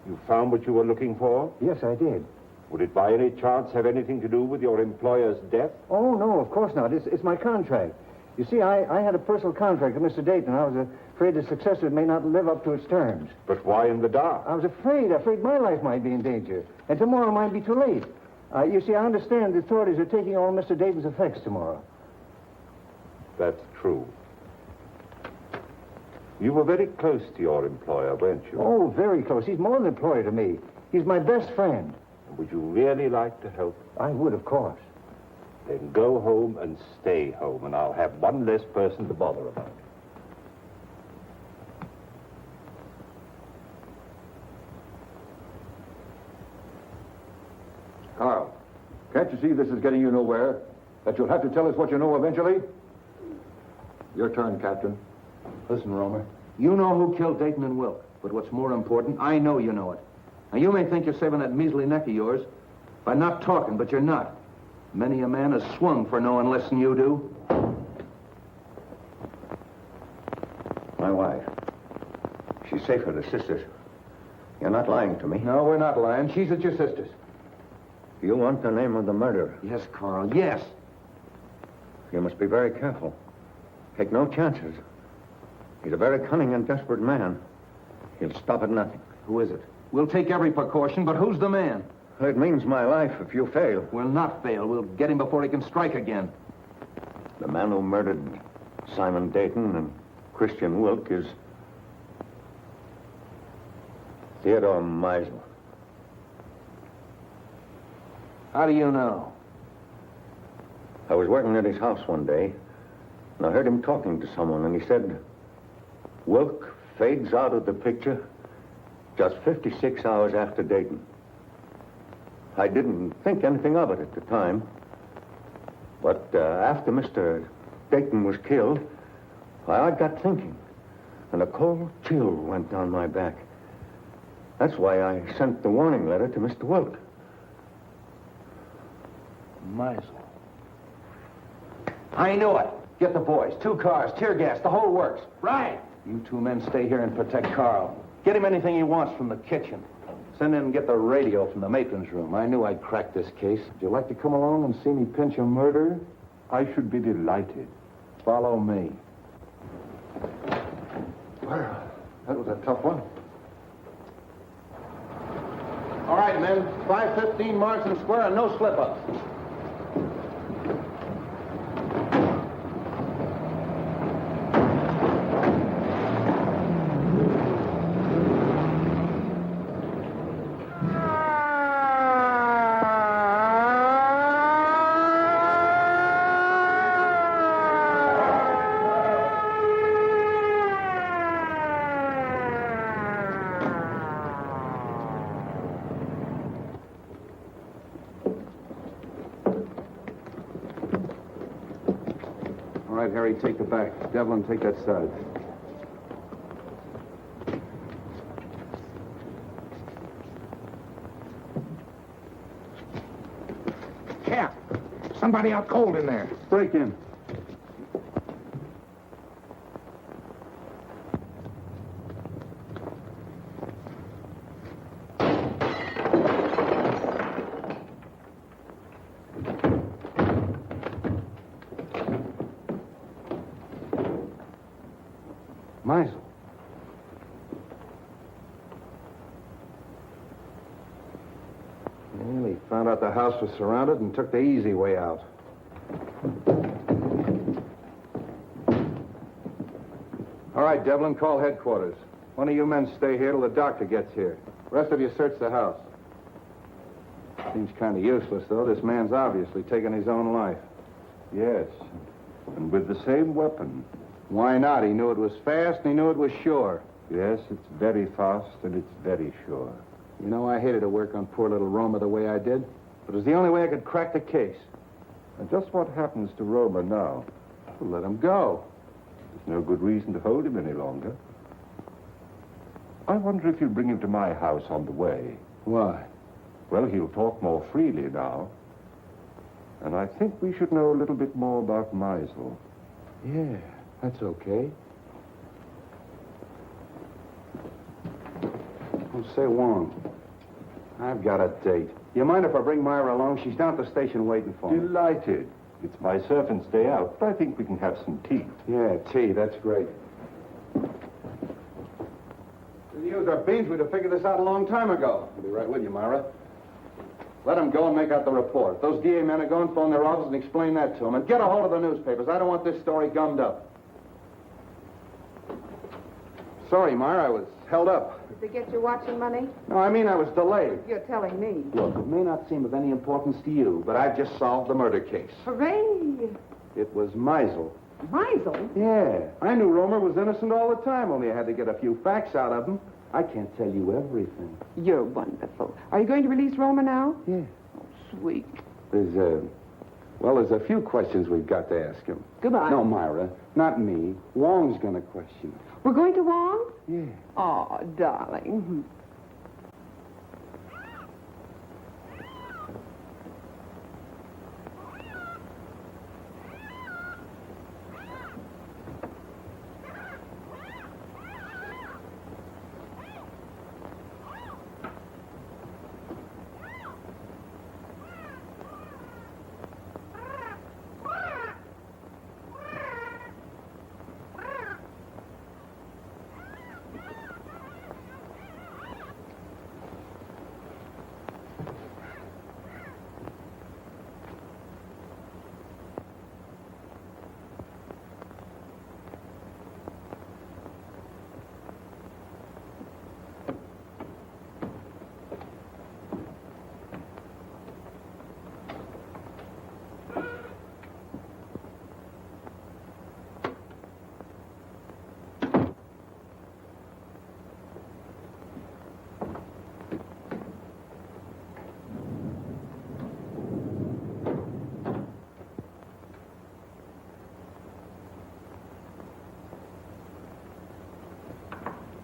You found what you were looking for? Yes, I did. Would it by any chance have anything to do with your employer's death? Oh, no, of course not. It's my contract. You see, I had a personal contract with Mr. Dayton. I was afraid the successor may not live up to its terms. But why in the dark? I was afraid my life might be in danger. And tomorrow might be too late. You see, I understand the authorities are taking all Mr. Dayton's effects tomorrow. That's true. You were very close to your employer, weren't you? Oh, very close. He's more than an employer to me. He's my best friend. Would you really like to help? I would, of course. Then go home and stay home, and I'll have one less person to bother about. see this is getting you nowhere? That you'll have to tell us what you know eventually? Your turn, Captain. Listen, Romer. You know who killed Dayton and Wilk. But what's more important, I know you know it. Now, you may think you're saving that measly neck of yours by not talking, but you're not. Many a man has swung for knowing less than you do. My wife. She's safe with her sisters. You're not lying to me. No, we're not lying. She's at your sister's. You want the name of the murderer? Yes, Carl, yes. You must be very careful. Take no chances. He's a very cunning and desperate man. He'll stop at nothing. Who is it? We'll take every precaution, but who's the man? It means my life if you fail. We'll not fail. We'll get him before he can strike again. The man who murdered Simon Dayton and Christian Wilk is Theodore Meisel. How do you know? I was working at his house one day, and I heard him talking to someone, and he said, Wilk fades out of the picture just 56 hours after Dayton. I didn't think anything of it at the time, but after Mr. Dayton was killed, I got thinking, and a cold chill went down my back. That's why I sent the warning letter to Mr. Wilk. Meisel. I knew it. Get the boys, 2 cars, tear gas, the whole works. Right. You 2 men stay here and protect Carl. Get him anything he wants from the kitchen. Send in and get the radio from the matron's room. I knew I'd crack this case. Would you like to come along and see me pinch a murderer? I should be delighted. Follow me. Well, that was a tough one. All right, men. 5:15 Marsden Square and no slip-ups. All right, Harry, take the back. Devlin, take that side. Cap, somebody out cold in there. Break in. Meisel. Well, he found out the house was surrounded and took the easy way out. All right, Devlin, call headquarters. One of you men stay here till the doctor gets here. The rest of you search the house. Seems kind of useless, though. This man's obviously taken his own life. Yes, and with the same weapon. Why not? He knew it was fast and he knew it was sure. Yes, it's very fast and it's very sure. You know, I hated to work on poor little Roma the way I did, but it was the only way I could crack the case. And just what happens to Roma now? Well, let him go. There's no good reason to hold him any longer. I wonder if you'll bring him to my house on the way. Why? Well, he'll talk more freely now. And I think we should know a little bit more about Meisel. Yeah, that's okay. Oh, say, Wong, I've got a date. You mind if I bring Myra along? She's down at the station waiting for me. Delighted. It's my servant's day out, but I think we can have some tea. Yeah, tea, that's great. If we used our beans, we'd have figured this out a long time ago. I'll be right with you, Myra. Let them go and make out the report. If those DA men are going, phone their office and explain that to them. And get a hold of the newspapers. I don't want this story gummed up. Sorry, Myra, I was held up. Did they get your watching money? No, I mean I was delayed. You're telling me. Look, it may not seem of any importance to you, but I've just solved the murder case. Hooray! It was Meisel. Meisel? Yeah. I knew Romer was innocent all the time, only I had to get a few facts out of him. I can't tell you everything. You're wonderful. Are you going to release Roma now? Yeah. Oh, sweet. There's a few questions we've got to ask him. Goodbye. No, Myra, not me. Wong's going to question. We're going to Wong? Yeah. Oh, darling.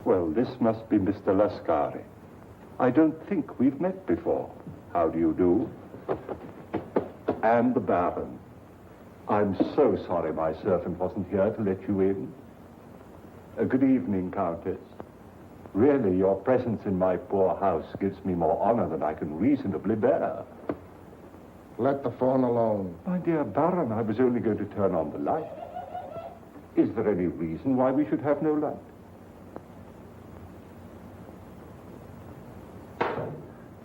Well, this must be Mr. Lascari. I don't think we've met before. How do you do? And the Baron. I'm so sorry my servant wasn't here to let you in. Good evening, Countess. Really, your presence in my poor house gives me more honor than I can reasonably bear. Let the phone alone. My dear Baron, I was only going to turn on the light. Is there any reason why we should have no light?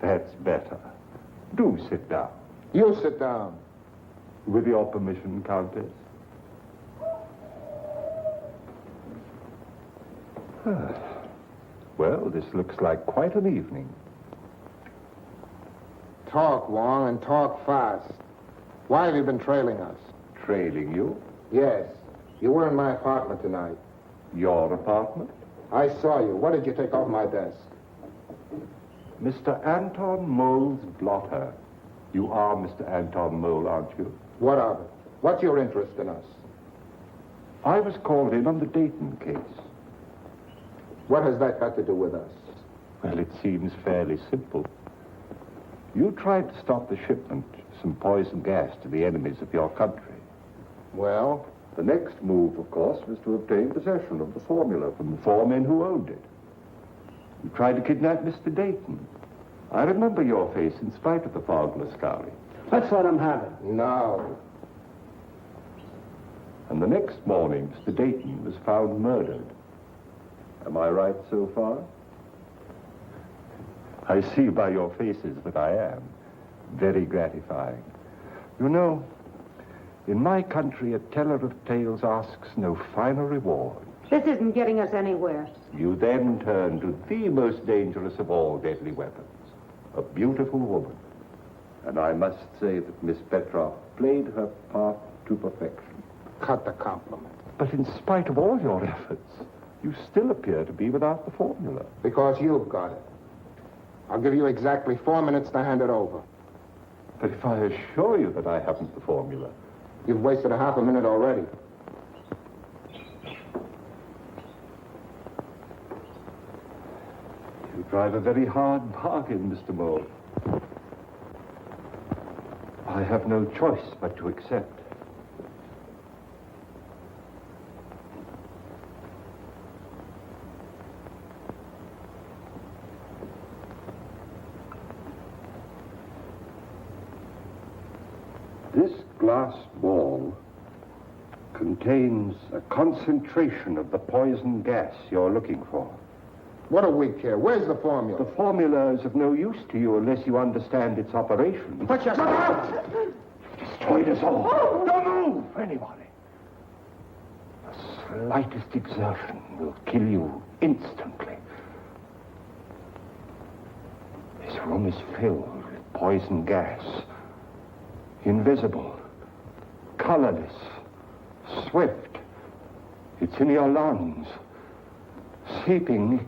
That's better. Do sit down. You sit down. With your permission, Countess. Well, this looks like quite an evening. Talk, Wong, and talk fast. Why have you been trailing us? Trailing you? Yes. You were in my apartment tonight. Your apartment? I saw you. What did you take off my desk? Mr. Anton Mole's blotter. You are Mr. Anton Mole, aren't you? What of it? What's your interest in us? I was called in on the Dayton case. What has that got to do with us? Well, it seems fairly simple. You tried to stop the shipment of some poison gas to the enemies of your country. Well? The next move, of course, was to obtain possession of the formula from the four men who owned it. You tried to kidnap Mr. Dayton. I remember your face in spite of the fog, Lascari. Let's let him have it. No. And the next morning, Mr. Dayton was found murdered. Am I right so far? I see by your faces that I am. Very gratifying. You know, in my country, a teller of tales asks no finer reward. This isn't getting us anywhere. You then turn to the most dangerous of all deadly weapons, a beautiful woman. And I must say that Miss Petroff played her part to perfection. Cut the compliment. But in spite of all your efforts, you still appear to be without the formula. Because you've got it. I'll give you exactly 4 minutes to hand it over. But if I assure you that I haven't the formula... You've wasted a half a minute already. You drive a very hard bargain, Mr. Mole. I have no choice but to accept. This glass ball contains a concentration of the poison gas you're looking for. What do we care? Where's the formula? The formula is of no use to you unless you understand its operation. Put your... You've destroyed us all. Oh! Don't move, anybody. The slightest exertion will kill you instantly. This room is filled with poison gas. Invisible, colorless, swift. It's in your lungs, seeping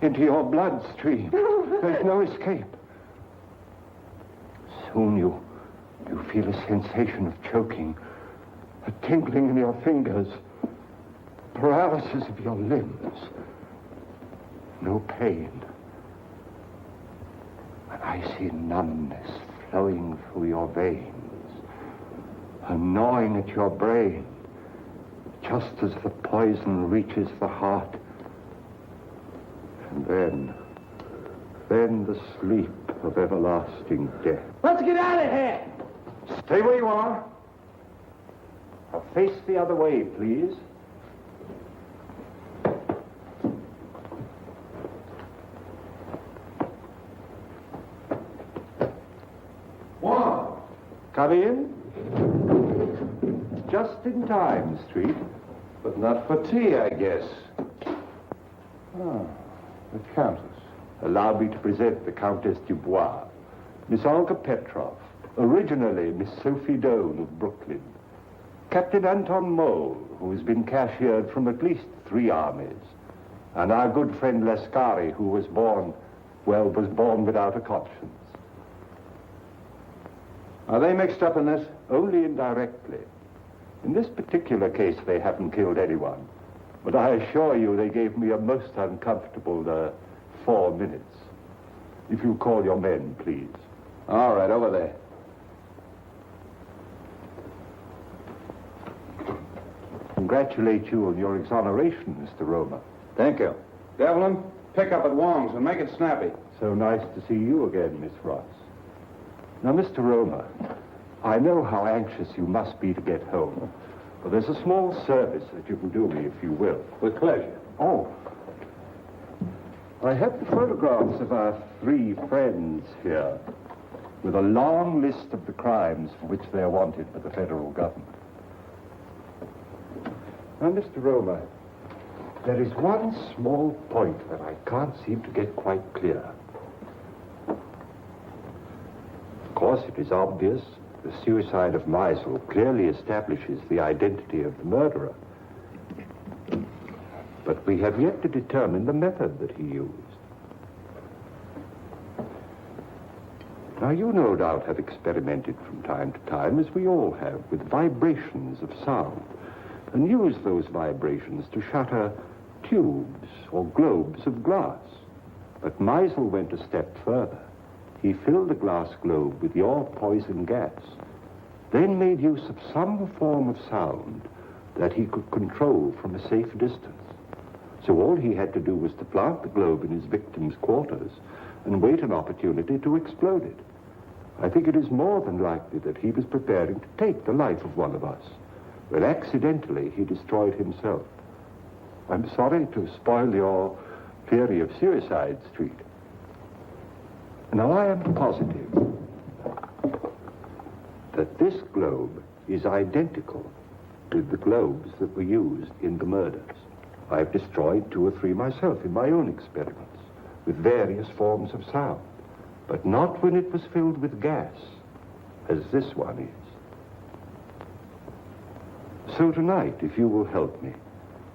into your bloodstream. There's no escape. Soon you You feel a sensation of choking, a tingling in your fingers, paralysis of your limbs. No pain. And I see numbness flowing through your veins, a gnawing at your brain, just as the poison reaches the heart. And then the sleep of everlasting death. Let's get out of here! Stay where you are. Now face the other way, please. Wong! Come in. Just in time, Street. But not for tea, I guess. Ah, the Countess. Allow me to present the Countess Dubois, Miss Olga Petrov, originally Miss Sophie Doane of Brooklyn, Captain Anton Mole, who has been cashiered from at least 3 armies, and our good friend Lascari, who was born without a conscience. Are they mixed up in this? Only indirectly. In this particular case, they haven't killed anyone, but I assure you they gave me a most uncomfortable 4 minutes. If you call your men, please. All right, over there. Congratulate you on your exoneration, Mr. Roma. Thank you. Devlin, pick up at Wong's and make it snappy. So nice to see you again, Miss Ross. Now, Mr. Roma, I know how anxious you must be to get home, but there's a small service that you can do me, if you will. With pleasure. Oh. I have the photographs of our 3 friends here, with a long list of the crimes for which they're wanted by the federal government. Now, Mr. Roma, there is one small point that I can't seem to get quite clear. Of course, it is obvious the suicide of Meisel clearly establishes the identity of the murderer. But we have yet to determine the method that he used. Now, you no doubt have experimented from time to time, as we all have, with vibrations of sound, and used those vibrations to shatter tubes or globes of glass. But Meisel went a step further. He filled the glass globe with your poison gas, then made use of some form of sound that he could control from a safe distance. So all he had to do was to plant the globe in his victim's quarters and wait an opportunity to explode it. I think it is more than likely that he was preparing to take the life of one of us, when accidentally he destroyed himself. I'm sorry to spoil your theory of suicide, Street. Now, I am positive that this globe is identical with the globes that were used in the murders. I've destroyed 2 or 3 myself in my own experiments with various forms of sound, but not when it was filled with gas, as this one is. So tonight, if you will help me,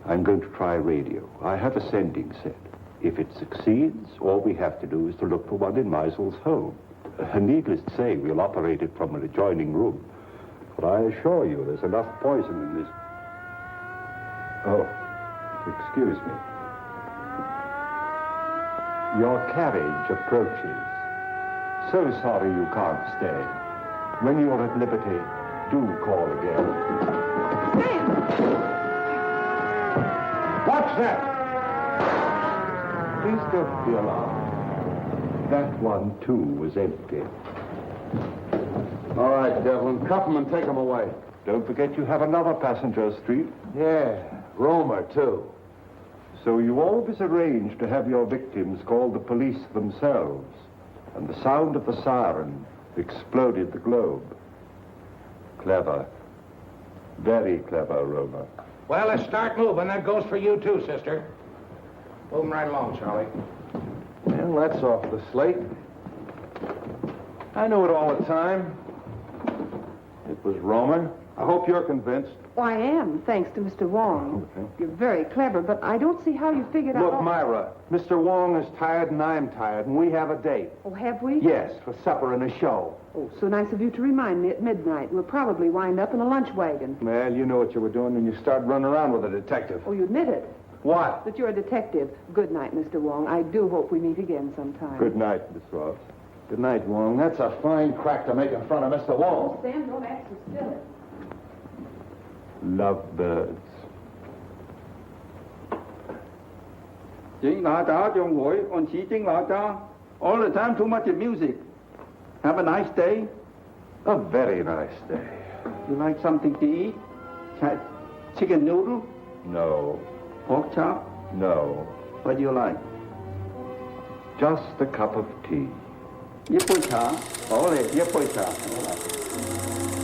I'm going to try radio. I have a sending set. If it succeeds, all we have to do is to look for one in Meisel's home. Needless to say, we'll operate it from an adjoining room. But I assure you, there's enough poison in this. Oh, excuse me. Your carriage approaches. So sorry you can't stay. When you're at liberty, do call again. Watch that! Please don't be alarmed. That one, too, was empty. All right, Devlin, cuff him and take him away. Don't forget you have another passenger, Street. Yeah, Romer, too. So you always arrange to have your victims call the police themselves, and the sound of the siren exploded the globe. Clever. Very clever, Romer. Well, let's start moving. That goes for you, too, sister. Moving right along, Charlie. Well, that's off the slate. I knew it all the time. It was Romer. I hope you're convinced. Well, I am, thanks to Mr. Wong. Okay. You're very clever, but I don't see how you figured out... Look, Myra, Mr. Wong is tired and I'm tired, and we have a date. Oh, have we? Yes, for supper and a show. Oh, so nice of you to remind me at midnight. We'll probably wind up in a lunch wagon. Well, you know what you were doing when you started running around with a detective. Oh, you admit it. What? That you're a detective. Good night, Mr. Wong. I do hope we meet again sometime. Good night, Miss Ross. Good night, Wong. That's a fine crack to make in front of Mr. Wong. Sam, don't act so silly. Lovebirds. 警拿打中會按此經拿打 all the time too much music. Have a nice day. A very nice day. You like something to eat? Chicken noodle? No, Pork chop? no. What do you like? Just a cup of tea. 一杯茶。好嚟，一杯茶。好啦。